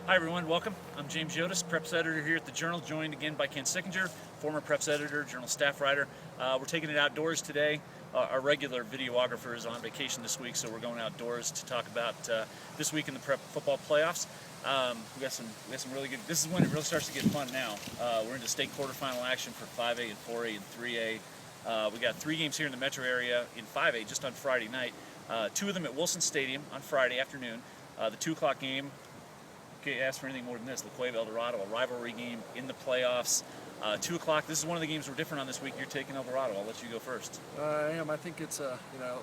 Hi everyone, welcome. I'm James Yotis, Preps Editor here at the Journal, joined again by Ken Sickinger, former Preps Editor, Journal staff writer. We're taking it outdoors today. Our regular videographer is on vacation this week, so we're going outdoors to talk about this week in the prep football playoffs. We got some really good. This is when it really starts to get fun now. We're into state quarterfinal action for 5A and 4A and 3A. We got 3 games here in the metro area in 5A just on Friday night. 2 of them at Wilson Stadium on Friday afternoon. The 2 o'clock game. Can't ask for anything more than this. The Cueva, Dorado, a rivalry game in the playoffs. 2 o'clock. This is one of the games we're different on this week. You're taking Dorado. I'll let you go first. I am. I think it's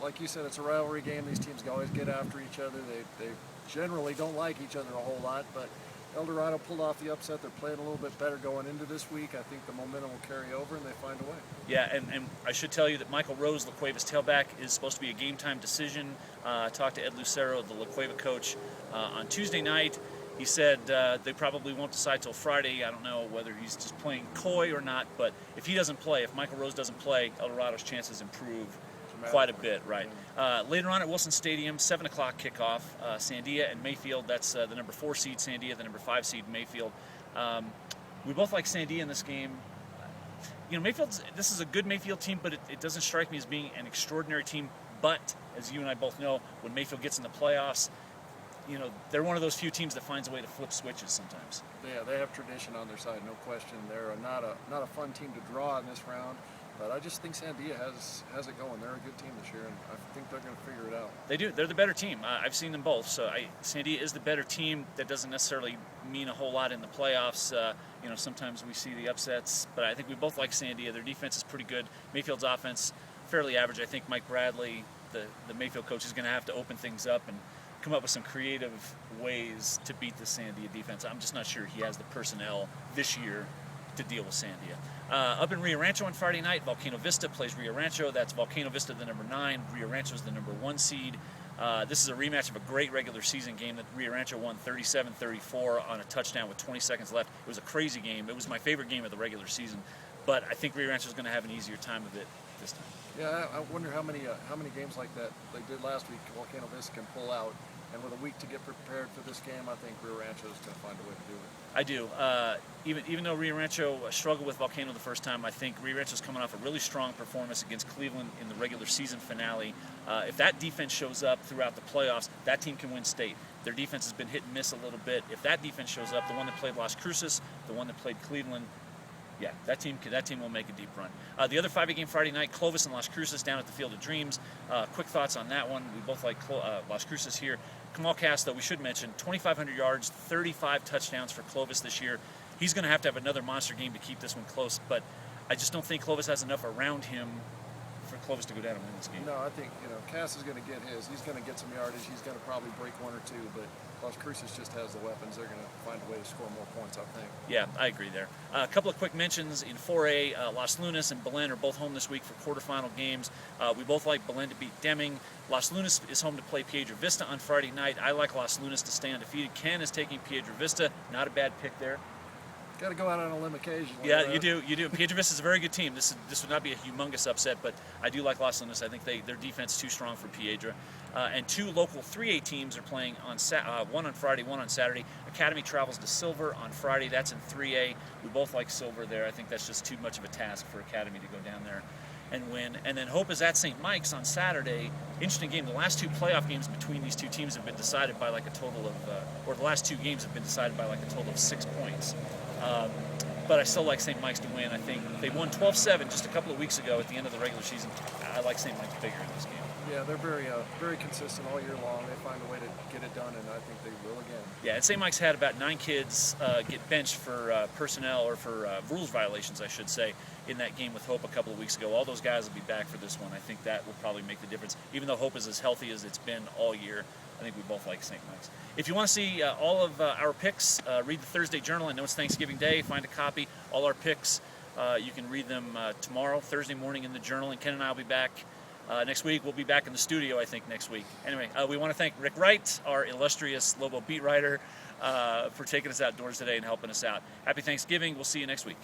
like you said, it's a rivalry game. These teams always get after each other. They generally don't like each other a whole lot, but Dorado pulled off the upset. They're playing a little bit better going into this week. I think the momentum will carry over, and they find a way. Yeah, and I should tell you that Michael Rose, La Cueva's tailback, is supposed to be a game-time decision. I talked to Ed Lucero, the La Cueva coach, on Tuesday night. He said they probably won't decide till Friday. I don't know whether he's just playing coy or not, but if he doesn't play, if Michael Rose doesn't play, Dorado's chances improve quite a bit, right? Later on at Wilson Stadium, 7 o'clock kickoff, Sandia and Mayfield. That's the number 4 seed Sandia, the number 5 seed Mayfield. We both like Sandia in this game. You know, this is a good Mayfield team, but it doesn't strike me as being an extraordinary team. But, as you and I both know, when Mayfield gets in the playoffs, you know, they're one of those few teams that finds a way to flip switches sometimes. Yeah, they have tradition on their side, no question. They're not a fun team to draw in this round, but I just think Sandia has it going. They're a good team this year, and I think they're going to figure it out. They do. They're the better team. I've seen them both. So Sandia is the better team. That doesn't necessarily mean a whole lot in the playoffs. You know, sometimes we see the upsets, but I think we both like Sandia. Their defense is pretty good. Mayfield's offense, fairly average. I think Mike Bradley, the Mayfield coach, is going to have to open things up and come up with some creative ways to beat the Sandia defense. I'm just not sure he has the personnel this year to deal with Sandia. Up in Rio Rancho on Friday night, Volcano Vista plays Rio Rancho. That's Volcano Vista, the number 9. Rio Rancho is the number 1 seed. This is a rematch of a great regular season game that Rio Rancho won 37-34 on a touchdown with 20 seconds left. It was a crazy game. It was my favorite game of the regular season, but I think Rio Rancho is going to have an easier time of it this time. Yeah, I wonder how many games like that they did last week Volcano Vista can pull out. And with a week to get prepared for this game, I think Rio Rancho is going to find a way to do it. I do. Even though Rio Rancho struggled with Volcano the first time, I think Rio Rancho is coming off a really strong performance against Cleveland in the regular season finale. If that defense shows up throughout the playoffs, that team can win state. Their defense has been hit and miss a little bit. If that defense shows up, the one that played Las Cruces, the one that played Cleveland, yeah, that team will make a deep run. The other 5A game Friday night, Clovis and Las Cruces down at the Field of Dreams. Quick thoughts on that one. We both like Las Cruces here. Kamal Cass, though, we should mention, 2,500 yards, 35 touchdowns for Clovis this year. He's going to have another monster game to keep this one close, but I just don't think Clovis has enough around him for Clovis to go down and win this game. No, I think, Cass is going to get his. He's going to get some yardage. He's going to probably break 1 or 2, but Las Cruces just has the weapons. They're going to find a way to score more points, I think. Yeah, I agree there. A couple of quick mentions in 4A. Las Lunas and Belen are both home this week for quarterfinal games. We both like Belen to beat Deming. Las Lunas is home to play Piedra Vista on Friday night. I like Las Lunas to stay undefeated. Ken is taking Piedra Vista. Not a bad pick there. Got to go out on a limb occasionally. Yeah, you do. Piedra Vista is a very good team. This would not be a humongous upset, but I do like Las Lunas. I think their defense is too strong for Piedra. And 2 local 3A teams are playing on one on Friday, one on Saturday. Academy travels to Silver on Friday. That's in 3A. We both like Silver there. I think that's just too much of a task for Academy to go down there and win. And then Hope is at St. Mike's on Saturday. Interesting game. The last 2 playoff games between these 2 teams have been decided by like a total of, or the last 2 games have been decided by like a total of 6 points. But I still like St. Mike's to win. I think they won 12-7 just a couple of weeks ago at the end of the regular season. I like St. Mike's bigger in this game. Yeah, they're very consistent all year long. They find a way to get it done, and I think they will again. Yeah, and St. Mike's had about 9 kids get benched for personnel or for rules violations, I should say, in that game with Hope a couple of weeks ago. All those guys will be back for this one. I think that will probably make the difference. Even though Hope is as healthy as it's been all year, I think we both like St. Mike's. If you want to see all of our picks, read the Thursday Journal. I know it's Thanksgiving Day. Find a copy. All our picks, you can read them tomorrow, Thursday morning in the Journal. And Ken and I will be back next week. We'll be back in the studio, I think, next week. Anyway, we want to thank Rick Wright, our illustrious Lobo beat writer, for taking us outdoors today and helping us out. Happy Thanksgiving. We'll see you next week.